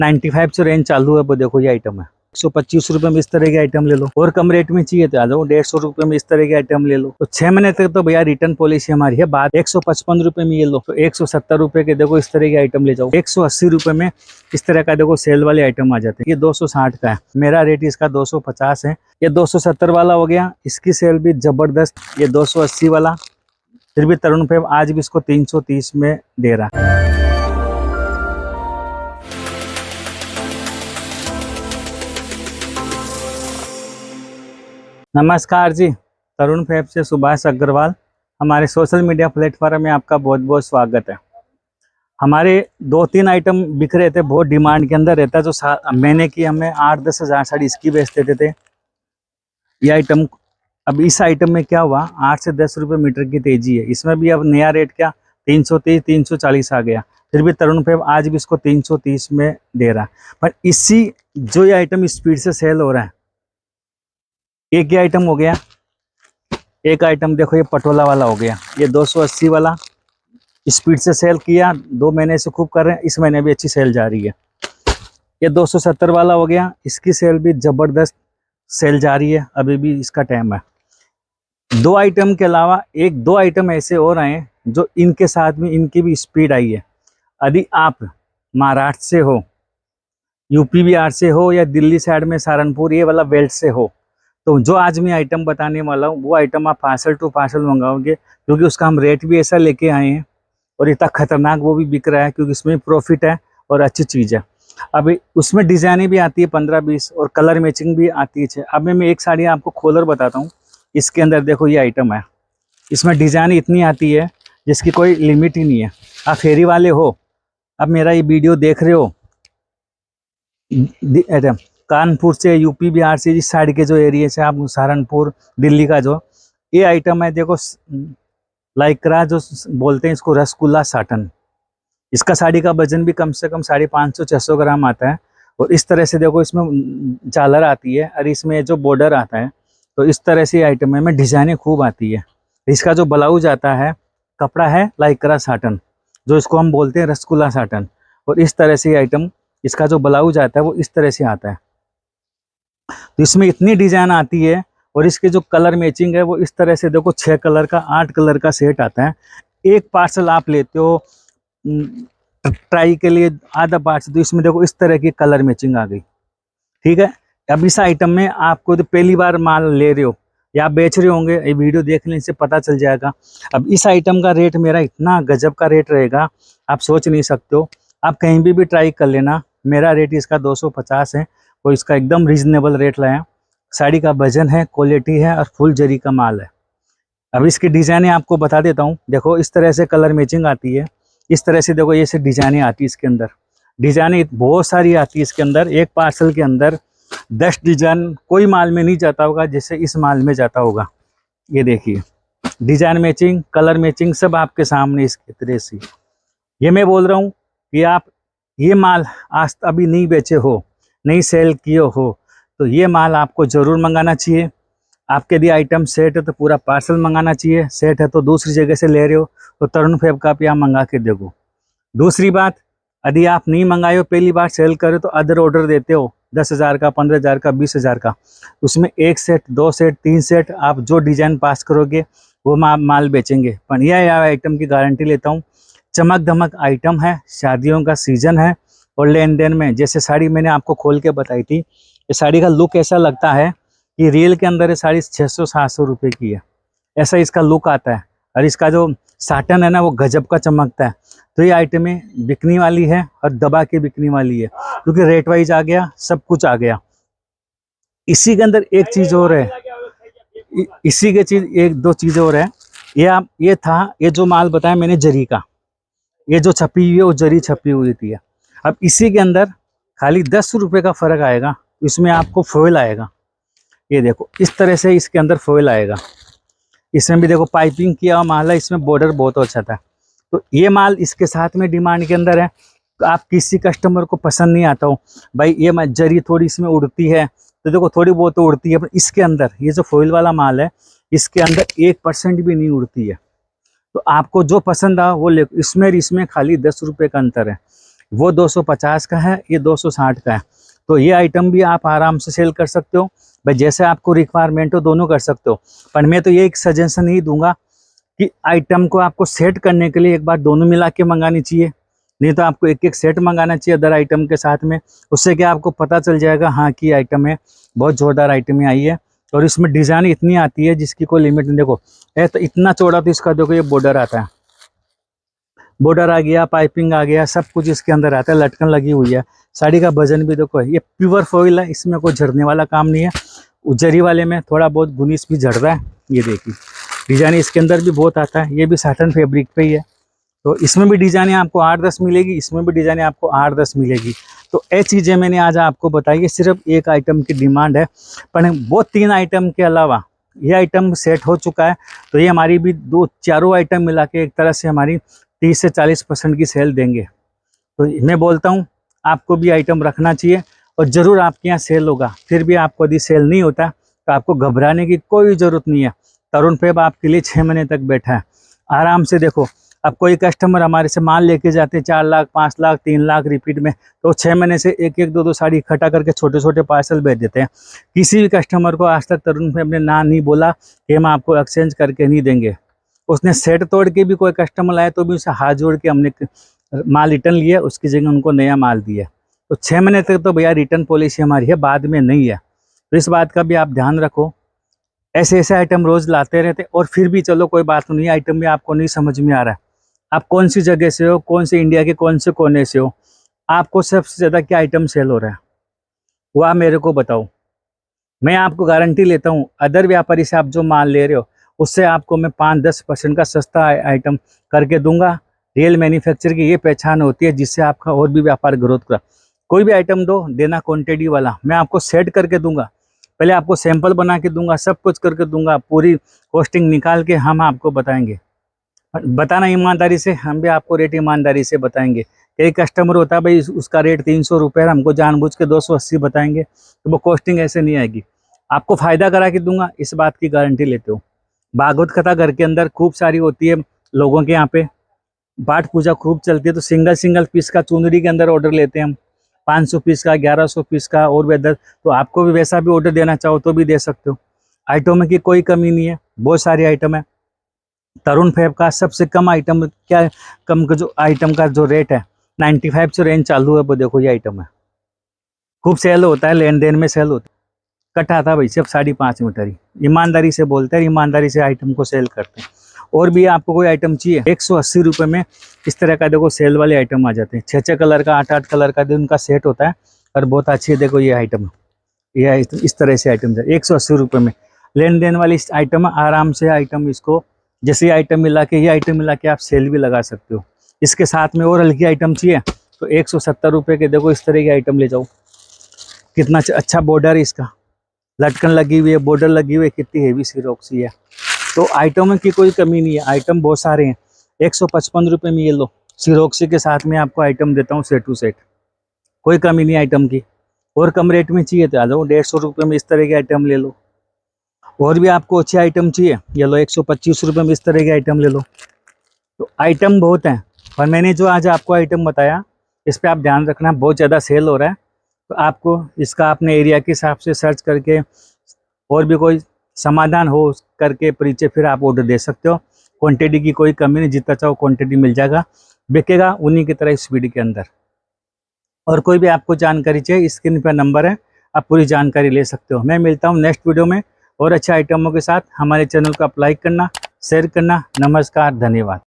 95 से रेंज चालू है। वो देखो ये आइटम है 125 रुपये में इस तरह के आइटम ले लो, और कम रेट में चाहिए तो आ जाओ 150 रुपये में इस तरह के आइटम ले लो। तो 6 महीने तक तो भैया रिटर्न पॉलिसी हमारी है। बाद 155 रुपये में ये लो, तो 170 रुपये के देखो इस तरह के आइटम ले जाओ। 180 रुपये में इस तरह का देखो सेल वाले आइटम आ जाते हैं। ये 260 का है, मेरा रेट इसका 250 है। ये 270 वाला हो गया, इसकी सेल भी जबरदस्त। ये 280 वाला, फिर भी तरुण फेब आज भी इसको 330 में दे रहा है। नमस्कार जी, तरुण फेब से सुभाष अग्रवाल। हमारे सोशल मीडिया प्लेटफॉर्म में आपका बहुत बहुत स्वागत है। हमारे 2-3 आइटम बिक रहे थे, बहुत डिमांड के अंदर रहता है। जो महीने की हमें 8-10 हज़ार साड़ी इसकी बेच देते थे। ये आइटम, अब इस आइटम में क्या हुआ, 8 से 10 रुपये मीटर की तेजी है। इसमें भी अब नया रेट क्या 330-340 आ गया। फिर भी तरुण फेब आज भी इसको 330 में दे रहा है। पर इसी जो ये आइटम स्पीड से सेल हो रहा है, एक ही आइटम हो गया। एक आइटम देखो ये पटोला वाला हो गया, ये 280 वाला स्पीड से सेल किया। 2 महीने से खूब कर रहे हैं, इस महीने भी अच्छी सेल जा रही है। ये 270 वाला हो गया, इसकी सेल भी जबरदस्त सेल जा रही है, अभी भी इसका टाइम है। 2 आइटम के अलावा 1-2 आइटम ऐसे और आए हैं जो इनके साथ में इनकी भी स्पीड आई है। यदि आप महाराष्ट्र से हो, यूपी बिहार से हो, या दिल्ली साइड में सहारनपुर ये वाला बेल्ट से हो, तो जो आज मैं आइटम बताने वाला हूँ वो आइटम आप पार्सल टू पार्सल मंगाओगे, क्योंकि उसका हम रेट भी ऐसा लेके आए हैं और इतना खतरनाक वो भी बिक रहा है, क्योंकि इसमें प्रॉफिट है और अच्छी चीज़ है। अभी उसमें डिज़ाइनें भी आती है 15-20 और कलर मैचिंग भी आती है। अब मैं एक साड़ी आपको खोलकर बताता हूँ। इसके अंदर देखो ये आइटम है, इसमें डिज़ाइन इतनी आती है जिसकी कोई लिमिट ही नहीं है। आप फेरी वाले हो, अब मेरा ये वीडियो देख रहे हो कानपुर से, यूपी बिहार से, इस साइड के जो एरिया से, आप सहारनपुर दिल्ली का जो ये आइटम है, देखो लाइक्रा जो बोलते हैं इसको, रसगुल्ला साटन। इसका साड़ी का वजन भी कम से कम 550-600 ग्राम आता है। और इस तरह से देखो इसमें झालर आती है और इसमें जो बॉर्डर आता है, तो इस तरह से आइटम में डिज़ाइनें खूब आती है। इसका जो ब्लाउज आता है, कपड़ा है लाइक्रा साटन, जो इसको हम बोलते हैं रसगुल्ला साटन। और इस तरह से आइटम, इसका जो ब्लाउज आता है वो इस तरह से आता है। तो इसमें इतनी डिज़ाइन आती है, और इसके जो कलर मैचिंग है वो इस तरह से देखो 6 कलर का 8 कलर का सेट आता है। एक पार्सल आप लेते हो ट्राई के लिए, आधा पार्सल, तो इसमें देखो इस तरह की कलर मैचिंग आ गई। ठीक है, अब इस आइटम में आपको तो पहली बार माल ले रहे हो या आप बेच रहे होंगे, ये वीडियो देखने से पता चल जाएगा। अब इस आइटम का रेट मेरा इतना गजब का रेट रहेगा, आप सोच नहीं सकते हो। आप कहीं भी ट्राई कर लेना, मेरा रेट इसका 250 है। और इसका एकदम रीजनेबल रेट लाया। साड़ी का वजन है, क्वालिटी है और फुल जरी का माल है। अब इसकी डिज़ाइनें आपको बता देता हूँ। देखो इस तरह से कलर मैचिंग आती है, इस तरह से देखो ये से डिज़ाइनें आती है। इसके अंदर डिज़ाइनें बहुत सारी आती है। इसके अंदर एक पार्सल के अंदर 10 डिज़ाइन कोई माल में नहीं जाता होगा जैसे इस माल में जाता होगा। ये देखिए डिज़ाइन मैचिंग, कलर मैचिंग सब आपके सामने इसके तरह से। ये मैं बोल रहा हूँ कि आप ये माल आज अभी नहीं बेचे हो, नहीं सेल किए हो, तो ये माल आपको ज़रूर मंगाना चाहिए। आपके यदि आइटम सेट है तो पूरा पार्सल मंगाना चाहिए। सेट है तो दूसरी जगह से ले रहे हो तो तरुण फेब का आप यहाँ मंगा के देखो। दूसरी बात, यदि आप नहीं मंगाए हो, पहली बार सेल करे तो अदर ऑर्डर देते हो 10,000 का, 15,000 का, 20,000 का, उसमें 1 सेट, 2 सेट, 3 सेट आप जो डिज़ाइन पास करोगे वो माल बेचेंगे। पर यह आइटम की गारंटी लेता हूँ, चमक धमक आइटम है, शादियों का सीजन है और लेन देन में। जैसे साड़ी मैंने आपको खोल के बताई थी, ये साड़ी का लुक ऐसा लगता है कि रियल के अंदर ये साड़ी 600-700 रुपये की है, ऐसा इसका लुक आता है। और इसका जो साटन है ना, वो गजब का चमकता है। तो ये आइटमें बिकने वाली है और दबा के बिकने वाली है, क्योंकि रेट वाइज आ गया, सब कुछ आ गया। इसी के अंदर एक चीज़ और है, इसी के चीज़ 1-2 चीज़ और है। ये था, ये जो माल बताया मैंने जरी का, ये जो छपी हुई है वो जरी छपी हुई थी। अब इसी के अंदर खाली 10 रुपये का फ़र्क आएगा, इसमें आपको फॉइल आएगा। ये देखो इस तरह से इसके अंदर फॉइल आएगा। इसमें भी देखो पाइपिंग किया हुआ माल है, इसमें बॉर्डर बहुत अच्छा था। तो ये माल इसके साथ में डिमांड के अंदर है। तो आप किसी कस्टमर को पसंद नहीं आता हो भाई ये जरी थोड़ी इसमें उड़ती है, तो देखो थोड़ी बहुत तो उड़ती है, पर इसके अंदर ये जो फॉइल वाला माल है, इसके अंदर 1% भी नहीं उड़ती है। तो आपको जो पसंद आ वो ले। इसमें खाली 10 रुपये का अंतर है। वो 250 का है, ये 260 का है। तो ये आइटम भी आप आराम से सेल कर सकते हो भाई, जैसे आपको रिक्वायरमेंट हो दोनों कर सकते हो। पर मैं तो ये एक सजेशन ही दूंगा कि आइटम को आपको सेट करने के लिए एक बार दोनों मिला के मंगानी चाहिए, नहीं तो आपको एक एक सेट मंगाना चाहिए अदर आइटम के साथ में। उससे क्या आपको पता चल जाएगा हाँ कि आइटम है, बहुत जोरदार आइटम आई है। और इसमें डिज़ाइन इतनी आती है जिसकी कोई लिमिट नहीं। देखो तो इतना चौड़ा, तो इसका देखो ये बॉर्डर आता है, बॉर्डर आ गया, पाइपिंग आ गया, सब कुछ इसके अंदर आता है, लटकन लगी हुई है। साड़ी का वजन भी देखो, ये प्योर फॉइल है, इसमें कोई झड़ने वाला काम नहीं है। जरी वाले में थोड़ा बहुत गुनीस भी झड़ रहा है, ये देखिए डिजाइन इसके अंदर भी बहुत आता है। ये भी साटन फैब्रिक पे ही है, तो इसमें भी डिजाइने आपको 8-10 मिलेगी, इसमें भी डिजाइने आपको 8-10 मिलेगी। तो ये चीज़ें मैंने आज आपको बताई है, सिर्फ एक आइटम की डिमांड है, पर वो 3 आइटम के अलावा ये आइटम सेट हो चुका है। तो ये हमारी भी 2-4 आइटम मिला के एक तरह से हमारी 30 से 40% की सेल देंगे। तो मैं बोलता हूँ आपको भी आइटम रखना चाहिए, और ज़रूर आपके यहाँ सेल होगा। फिर भी आपको यदि सेल नहीं होता तो आपको घबराने की कोई ज़रूरत नहीं है। तरुण फैब आपके लिए 6 महीने तक बैठा है, आराम से। देखो अब कोई कस्टमर हमारे से माल लेके जाते हैं 4 लाख, 5 लाख, 3 लाख रिपीट में, तो 6 महीने से 1-1, 2-2 साड़ी इकट्ठा करके छोटे छोटे पार्सल भेज देते हैं। किसी भी कस्टमर को आज तक तरुण फैब ने ना नहीं बोला कि हम आपको एक्सचेंज करके नहीं देंगे। उसने सेट तोड़ के भी कोई कस्टमर आए तो भी उसे हाथ जोड़ के हमने माल रिटर्न लिया, उसकी जगह उनको नया माल दिया। तो 6 महीने तक तो भैया रिटर्न पॉलिसी हमारी है, बाद में नहीं है। तो इस बात का भी आप ध्यान रखो। ऐसे ऐसे आइटम रोज़ लाते रहते, और फिर भी चलो कोई बात नहीं, आइटम भी आपको नहीं समझ में आ रहा है, आप कौन सी जगह से हो, कौन से इंडिया के कौन से कोने से हो, आपको सबसे ज़्यादा क्या आइटम सेल हो रहा है वो आप मेरे को बताओ। मैं आपको गारंटी लेता हूँ अदर व्यापारी से आप जो माल ले रहे हो उससे आपको मैं 5-10% का सस्ता आइटम करके दूंगा। रियल मैन्युफैक्चर की ये पहचान होती है जिससे आपका और भी व्यापार ग्रोथ करा। कोई भी आइटम दो, देना क्वांटिटी वाला, मैं आपको सेट करके दूंगा, पहले आपको सैंपल बना के दूंगा, सब कुछ करके दूंगा, पूरी कॉस्टिंग निकाल के हम आपको बताएंगे। बताना ईमानदारी से, हम भी आपको रेट ईमानदारी से बताएंगे। कई कस्टमर होता है भाई उसका रेट 300 रुपये है, हमको जानबूझ के 280 बताएंगे, तो वो कॉस्टिंग ऐसे नहीं आएगी। आपको फ़ायदा करा के दूंगा, इस बात की गारंटी लेते हो। भागवत कथा घर के अंदर खूब सारी होती है, लोगों के यहाँ पे पाठ पूजा खूब चलती है, तो सिंगल सिंगल पीस का चुनरी के अंदर ऑर्डर लेते हैं हम, 500 पीस का, 1100 पीस का, और भी अदर। तो आपको भी वैसा भी ऑर्डर देना चाहो तो भी दे सकते हो। आइटम की कोई कमी नहीं है, बहुत सारी आइटम है। तरुण फैब का सबसे कम आइटम क्या, कम का जो आइटम का जो रेट है 95 से रेंज चालू है। वो देखो ये आइटम है, खूब सेल होता है, लेन देन में सेल होता है। कटा था भाई सिर्फ 5.5 मीटर ही, ईमानदारी से बोलते हैं, ईमानदारी से आइटम को सेल करते हैं। और भी आपको कोई आइटम चाहिए 180 रुपये में इस तरह का देखो सेल वाले आइटम आ जाते हैं, 6-6 कलर का, 8-8 कलर का उनका सेट होता है, और बहुत अच्छी है। देखो ये आइटम, ये इस तरह से आइटम 180 रुपये में लेन देन वाली आइटम है। आराम से आइटम इसको जैसे आइटम मिला के, ये आइटम मिला के आप सेल भी लगा सकते हो। इसके साथ में और हल्की आइटम चाहिए तो 170 रुपये के देखो इस तरह की आइटम ले जाओ। कितना अच्छा बॉर्डर है इसका, लटकन लगी हुई है, बॉर्डर लगी हुई है, कितनी हेवी सिरोक्सी है। तो आइटमों की कोई कमी नहीं है, आइटम बहुत सारे हैं। 155 रुपये में ये लो, सिरोक्सी के साथ में आपको आइटम देता हूँ सेट टू सेट, कोई कमी नहीं आइटम की। और कम रेट में चाहिए तो आ जाओ, 150 रुपये में इस तरह की आइटम ले लो। और भी आपको अच्छी आइटम चाहिए, ये लो 125 रुपये में इस तरह की आइटम ले लो। तो आइटम बहुत हैं, पर मैंने जो आज आपको आइटम बताया इस पर आप ध्यान रखना, बहुत ज़्यादा सेल हो रहा है। तो आपको इसका अपने एरिया के हिसाब से सर्च करके और भी कोई समाधान हो करके परिचय फिर आप ऑर्डर दे सकते हो। क्वांटिटी की कोई कमी नहीं, जितना चाहो क्वांटिटी मिल जाएगा, बिकेगा उन्हीं की तरह स्पीड के अंदर। और कोई भी आपको जानकारी चाहिए, स्क्रीन पर नंबर है, आप पूरी जानकारी ले सकते हो। मैं मिलता हूँ नेक्स्ट वीडियो में और अच्छे आइटमों के साथ। हमारे चैनल को आप लाइक करना, शेयर करना। नमस्कार, धन्यवाद।